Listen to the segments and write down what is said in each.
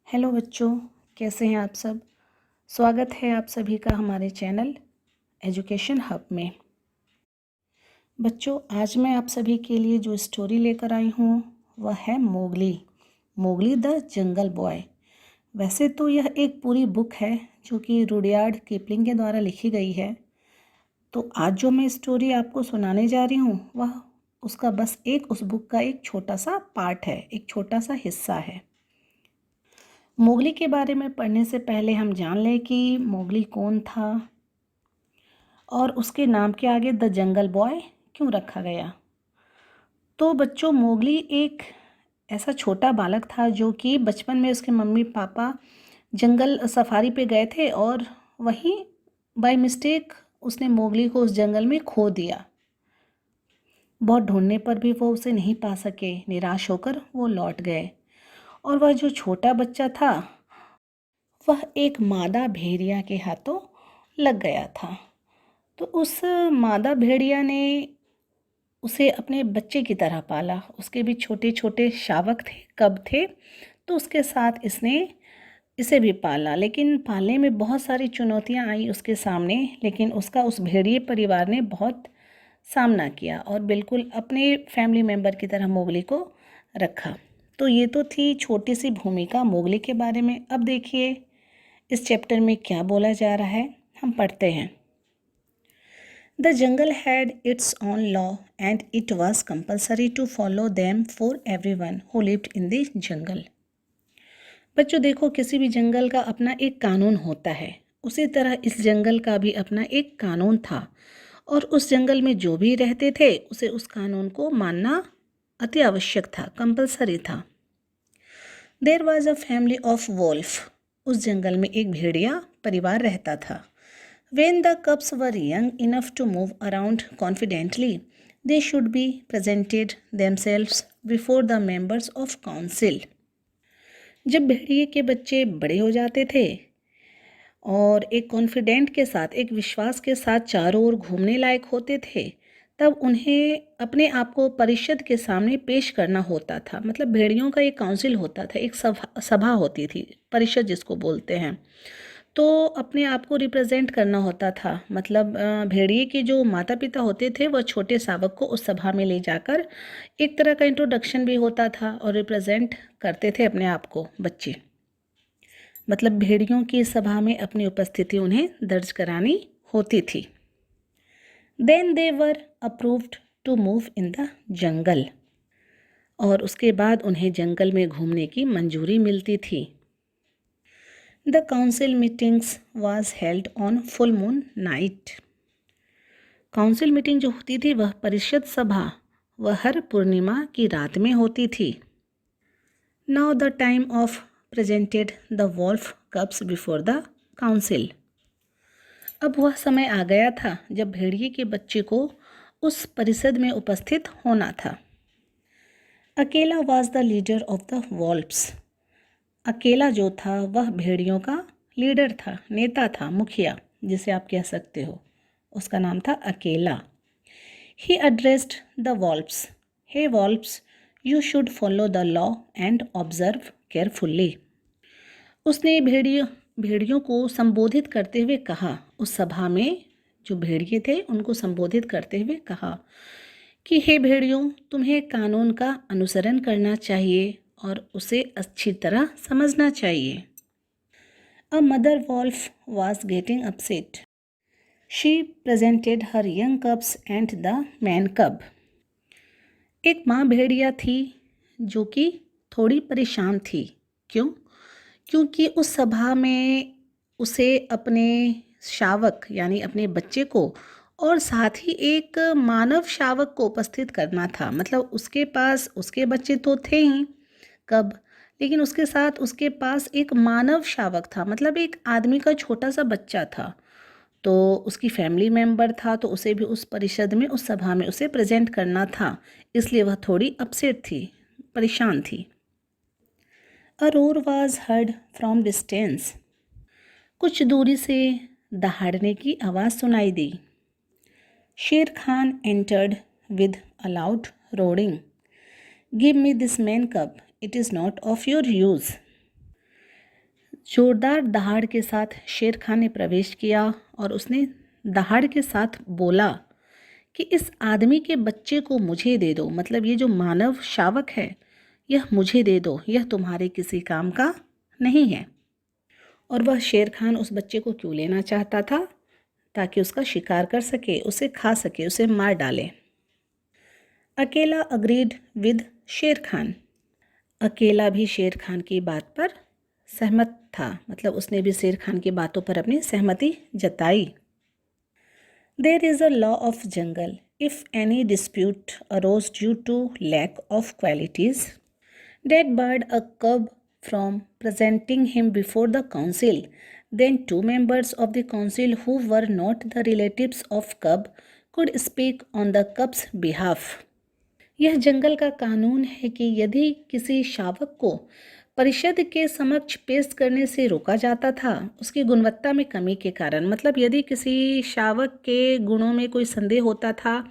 Hello बच्चों, कैसे हैं आप सब। स्वागत है आप सभी का हमारे चैनल एजुकेशन हब में। बच्चों, आज मैं आप सभी के लिए जो स्टोरी लेकर आई हूँ वह है Mowgli Mowgli the jungle boy. वैसे तो यह एक पूरी बुक है जो कि रुडयार्ड किपलिंग के द्वारा लिखी गई है। तो आज जो मैं स्टोरी आपको सुनाने जा रही हूँ वह उसका बस उस बुक का एक छोटा सा पार्ट है, एक छोटा सा हिस्सा है। मोगली के बारे में पढ़ने से पहले हम जान लें कि मोगली कौन था और उसके नाम के आगे द जंगल बॉय क्यों रखा गया। तो बच्चों, मोगली एक ऐसा छोटा बालक था जो कि बचपन में उसके मम्मी पापा जंगल सफारी पे गए थे और वहीं बाय मिस्टेक उसने मोगली को उस जंगल में खो दिया। बहुत ढूंढने पर भी वो उसे नहीं पा सके। निराश होकर वो लौट गए और वह जो छोटा बच्चा था वह एक मादा भेड़िया के हाथों लग गया था। तो उस मादा भेड़िया ने उसे अपने बच्चे की तरह पाला। उसके भी छोटे छोटे शावक थे, कब थे, तो उसके साथ इसने इसे भी पाला। लेकिन पालने में बहुत सारी चुनौतियां आई उसके सामने, लेकिन उसका उस भेड़िए परिवार ने बहुत सामना किया और बिल्कुल अपने फैमिली मेम्बर की तरह मोगली को रखा। तो ये तो थी छोटी सी भूमिका मोगली के बारे में। अब देखिए इस चैप्टर में क्या बोला जा रहा है, हम पढ़ते हैं। The jungle had its own law and it was compulsory to follow them for everyone who lived in the jungle. बच्चों देखो, किसी भी जंगल का अपना एक कानून होता है, उसी तरह इस जंगल का भी अपना एक कानून था और उस जंगल में जो भी रहते थे उसे उस कानून को मानना अति आवश्यक था, कंपलसरी था। There was a family of wolf. उस जंगल में एक भेड़िया परिवार रहता था। When the cubs were young enough to move around confidently, they should be presented themselves before the members of council. जब भेड़िए के बच्चे बड़े हो जाते थे और एक कॉन्फिडेंट के साथ, एक विश्वास के साथ चारों ओर घूमने लायक होते थे, तब उन्हें अपने आप को परिषद के सामने पेश करना होता था। मतलब भेड़ियों का एक काउंसिल होता था, एक सभा होती थी, परिषद जिसको बोलते हैं। तो अपने आप को रिप्रेजेंट करना होता था। मतलब भेड़िए के जो माता पिता होते थे वह छोटे शावक को उस सभा में ले जाकर एक तरह का इंट्रोडक्शन भी होता था और रिप्रेजेंट करते थे अपने आप को बच्चे। मतलब भेड़ियों की सभा में अपनी उपस्थिति उन्हें दर्ज करानी होती थी। Then they were approved to move in the jungle. और उसके बाद उन्हें जंगल में घूमने की मंजूरी मिलती थी। The council meetings was held on full moon night. Council meeting जो होती थी वह परिषद सभा वह हर पूर्णिमा की रात में होती थी। Now the time of presented the wolf cubs before the council. अब वह समय आ गया था जब भेड़िए के बच्चे को उस परिषद में उपस्थित होना था। अकेला was the leader of the wolves. अकेला जो था वह भेड़ियों का लीडर था, नेता था, मुखिया जिसे आप कह सकते हो, उसका नाम था Akela. He addressed the wolves, hey wolves, you should follow the law and observe carefully. उसने भेड़ियों को संबोधित करते हुए कहा, उस सभा में जो भेड़िए थे उनको संबोधित करते हुए कहा कि हे भेड़ियों, तुम्हें कानून का अनुसरण करना चाहिए और उसे अच्छी तरह समझना चाहिए। A mother wolf was getting upset. She presented her young cubs and the man cub. एक माँ भेड़िया थी जो कि थोड़ी परेशान थी। क्यों? क्योंकि उस सभा में उसे अपने शावक यानी अपने बच्चे को और साथ ही एक मानव शावक को उपस्थित करना था। मतलब उसके पास उसके बच्चे तो थे ही कब, लेकिन उसके साथ उसके पास एक मानव शावक था, मतलब एक आदमी का छोटा सा बच्चा था। तो उसकी फैमिली मेंबर था, तो उसे भी उस परिषद में, उस सभा में उसे प्रेजेंट करना था। इसलिए वह थोड़ी अपसेट थी, परेशान थी। A roar was heard from distance. कुछ दूरी से दहाड़ने की आवाज़ सुनाई दी। Sher Khan entered with a loud roaring. Give me this man cub, it is not of your use. जोरदार दहाड़ के साथ शेर खान ने प्रवेश किया और उसने दहाड़ के साथ बोला कि इस आदमी के बच्चे को मुझे दे दो, मतलब ये जो मानव शावक है यह मुझे दे दो, यह तुम्हारे किसी काम का नहीं है। और वह शेर खान उस बच्चे को क्यों लेना चाहता था? ताकि उसका शिकार कर सके, उसे खा सके, उसे मार डाले। अकेला अग्रीड विद शेर खान। अकेला भी शेर खान की बात पर सहमत था, मतलब उसने भी शेर खान की बातों पर अपनी सहमति जताई। There is a law of jungle if any dispute arose due to lack of qualities that barred a cub from presenting him before the council. Then two members of the council who were not the relatives of cub could speak on the cub's behalf. यह जंगल का कानून है कि यदि किसी शावक को परिषद के समक्ष पेश करने से रोका जाता था उसकी गुणवत्ता में कमी के कारण, मतलब यदि किसी शावक के गुणों में कोई संदेह होता था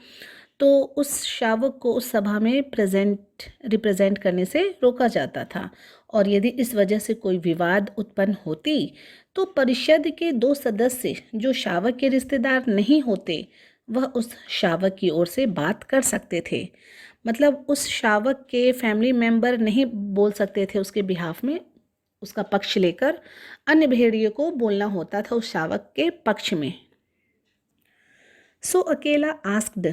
तो उस शावक को उस सभा में रिप्रेजेंट करने से रोका जाता था, और यदि इस वजह से कोई विवाद उत्पन्न होती तो परिषद के 2 सदस्य जो शावक के रिश्तेदार नहीं होते वह उस शावक की ओर से बात कर सकते थे। मतलब उस शावक के फैमिली मेंबर नहीं बोल सकते थे उसके बिहाफ में, उसका पक्ष लेकर अन्य भेड़िए को बोलना होता था उस शावक के पक्ष में। सो Akela asked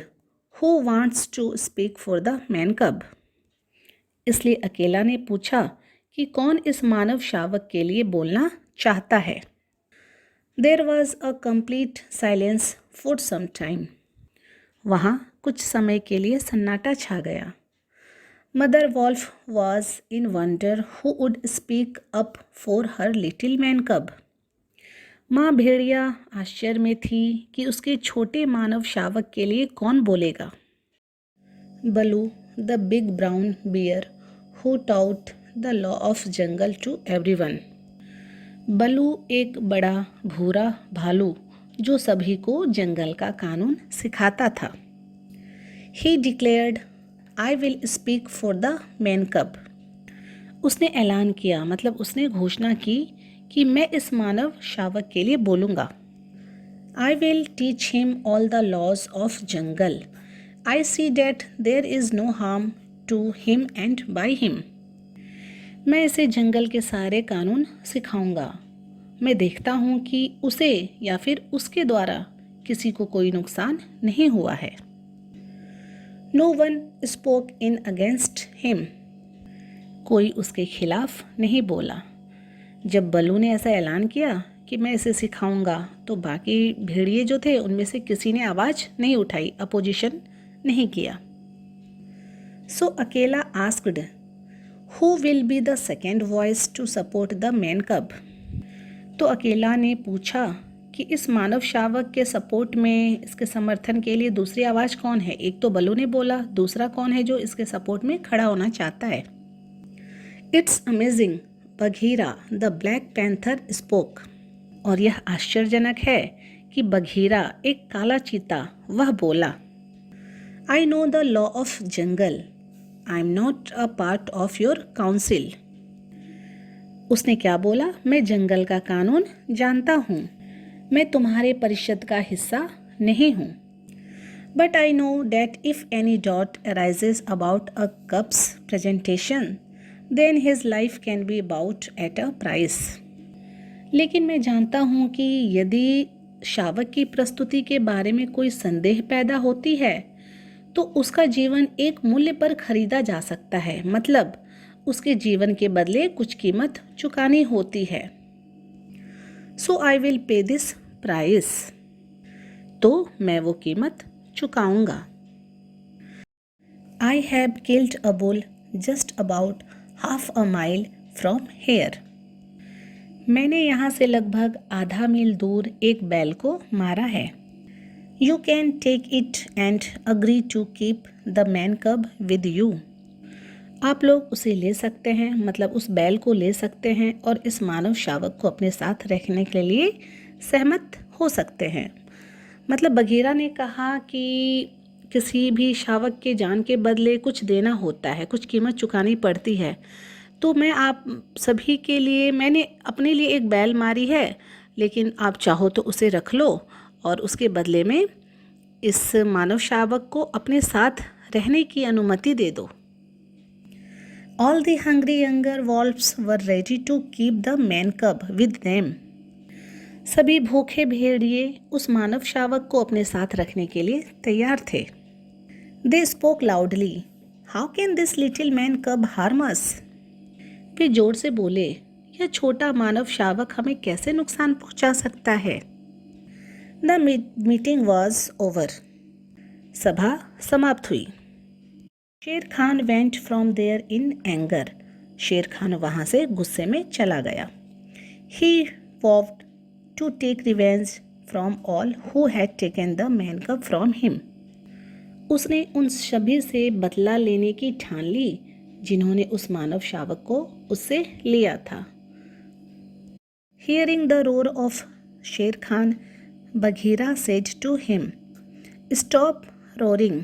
Who wants to speak for the man cub? इसलिए अकेला ने पूछा कि कौन इस मानव शावक के लिए बोलना चाहता है। There was a complete silence for some time. वहाँ कुछ समय के लिए सन्नाटा छा गया। Mother Wolf was in wonder who would speak up for her little man cub. माँ भेड़िया आश्चर्य में थी कि उसके छोटे मानव शावक के लिए कौन बोलेगा। Baloo the big brown bear who taught the law of jungle to everyone. Baloo एक बड़ा भूरा भालू जो सभी को जंगल का कानून सिखाता था। ही declared I will speak for the man कब। उसने ऐलान किया, मतलब उसने घोषणा की कि मैं इस मानव शावक के लिए बोलूँगा। I will teach him all the laws of jungle. I see that there is no harm to him and by him. मैं इसे जंगल के सारे कानून सिखाऊंगा। मैं देखता हूँ कि उसे या फिर उसके द्वारा किसी को कोई नुकसान नहीं हुआ है। No one spoke in against him. कोई उसके खिलाफ नहीं बोला। जब बलू ने ऐसा ऐलान किया कि मैं इसे सिखाऊंगा तो बाकी भेड़िए जो थे उनमें से किसी ने आवाज़ नहीं उठाई, अपोजिशन नहीं किया। So Akela asked who will be the second voice to support the man cub. तो अकेला ने पूछा कि इस मानव शावक के सपोर्ट में, इसके समर्थन के लिए दूसरी आवाज़ कौन है। एक तो बलू ने बोला, दूसरा कौन है जो इसके सपोर्ट में खड़ा होना चाहता है। It's amazing Bagheera the black panther spoke. और यह आश्चर्यजनक है कि बघीरा एक काला चीता वह बोला। I know the law of jungle, I am not a part of your council. उसने क्या बोला? मैं जंगल का कानून जानता हूँ, मैं तुम्हारे परिषद का हिस्सा नहीं हूँ। But I know that if any doubt arises about a cubs presentation then his life can be about at a price. लेकिन मैं जानता हूँ कि यदि शावक की प्रस्तुति के बारे में कोई संदेह पैदा होती है तो उसका जीवन एक मूल्य पर खरीदा जा सकता है, मतलब उसके जीवन के बदले कुछ कीमत चुकानी होती है। So I will pay this price. तो मैं वो कीमत चुकाऊंगा। I have killed a bull just about half a mile from here. मैंने यहाँ से लगभग आधा मील दूर एक बैल को मारा है। You can take it and agree to keep the man cub with you. आप लोग उसे ले सकते हैं, मतलब उस बैल को ले सकते हैं और इस मानव शावक को अपने साथ रखने के लिए सहमत हो सकते हैं। मतलब बघीरा ने कहा कि किसी भी शावक के जान के बदले कुछ देना होता है, कुछ कीमत चुकानी पड़ती है। तो मैं आप सभी के लिए मैंने अपने लिए एक बैल मारी है, लेकिन आप चाहो तो उसे रख लो और उसके बदले में इस मानव शावक को अपने साथ रहने की अनुमति दे दो। All the hungry younger wolves were ready to keep the man cub with them. सभी भूखे भेड़िए उस मानव शावक को अपने साथ रखने के लिए तैयार थे। They spoke loudly. How can this little man cub harm us? वे जोर से बोले, यह छोटा मानव शावक हमें कैसे नुकसान पहुंचा सकता है। The meeting was over. सभा समाप्त हुई। Sher Khan went from there in anger. Sher Khan वहाँ से गुस्से में चला गया। He vowed to take revenge from all who had taken the man cub from him. उसने उन सभी से बदला लेने की ठान ली जिन्होंने उस मानव शावक को उससे लिया था। Hearing the roar of Sher Khan, Bagheera said to him, stop roaring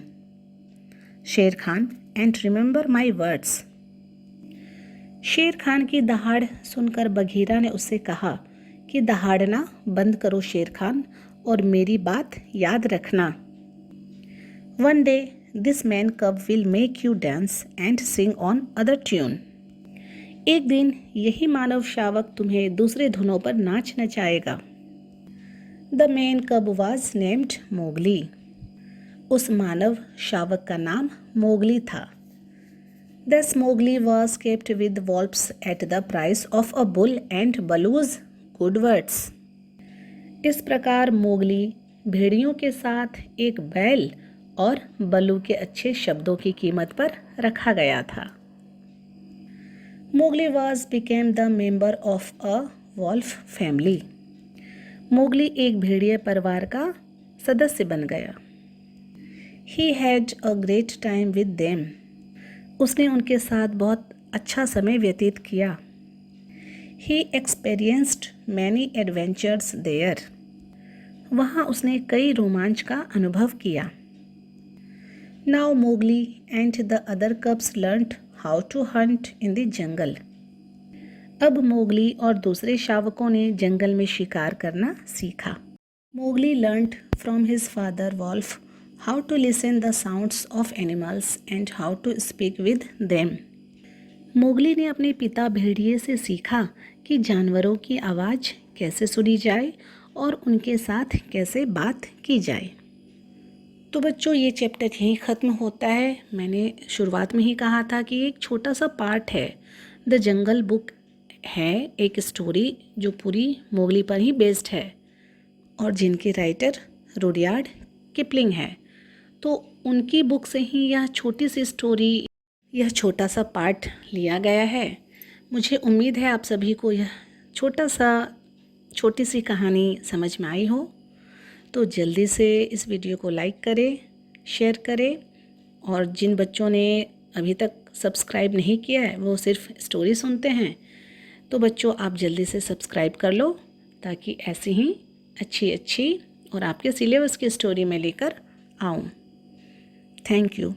Sher Khan and remember my words. Sher Khan की दहाड़ सुनकर बघीरा ने उससे कहा कि दहाड़ना बंद करो शेर खान, और मेरी बात याद रखना। वन डे दिस मैन कब will make you dance and sing on other tune. एक दिन यही मानव शावक तुम्हें दूसरे धुनों पर नाच नचाएगा। द मैन कब वॉज नेम्ड मोगली। उस मानव शावक का नाम मोगली था। Thus Mowgli was kept with wolves at the price of a bull and Balu's good words. इस प्रकार मोगली भेड़ियों के साथ एक बैल और बलू के अच्छे शब्दों की कीमत पर रखा गया था। Mowgli was became the member of a wolf family. Mowgli एक भेड़िए परिवार का सदस्य बन गया। He had a great time with them. उसने उनके साथ बहुत अच्छा समय व्यतीत किया। He experienced many adventures there. वहाँ उसने कई रोमांच का अनुभव किया। Now Mowgli and the other cubs learned how to hunt in the jungle. अब मोगली और दूसरे शावकों ने जंगल में शिकार करना सीखा। Mowgli learned from his father wolf how to listen the sounds of animals and how to speak with them. Mowgli ने अपने पिता भेड़िए से सीखा कि जानवरों की आवाज़ कैसे सुनी जाए और उनके साथ कैसे बात की जाए। तो बच्चों, ये चैप्टर यहीं ख़त्म होता है। मैंने शुरुआत में ही कहा था कि एक छोटा सा पार्ट है। द जंगल बुक है एक स्टोरी जो पूरी मोगली पर ही बेस्ड है और जिनके राइटर रुडयार्ड किपलिंग है। तो उनकी बुक से ही यह छोटी सी स्टोरी, यह छोटा सा पार्ट लिया गया है। मुझे उम्मीद है आप सभी को यह छोटी सी कहानी समझ में आई हो। तो जल्दी से इस वीडियो को लाइक करें, शेयर करें, और जिन बच्चों ने अभी तक सब्सक्राइब नहीं किया है वो सिर्फ स्टोरी सुनते हैं, तो बच्चों आप जल्दी से सब्सक्राइब कर लो ताकि ऐसी ही अच्छी और आपके सिलेबस की स्टोरी में लेकर आऊँ। Thank you.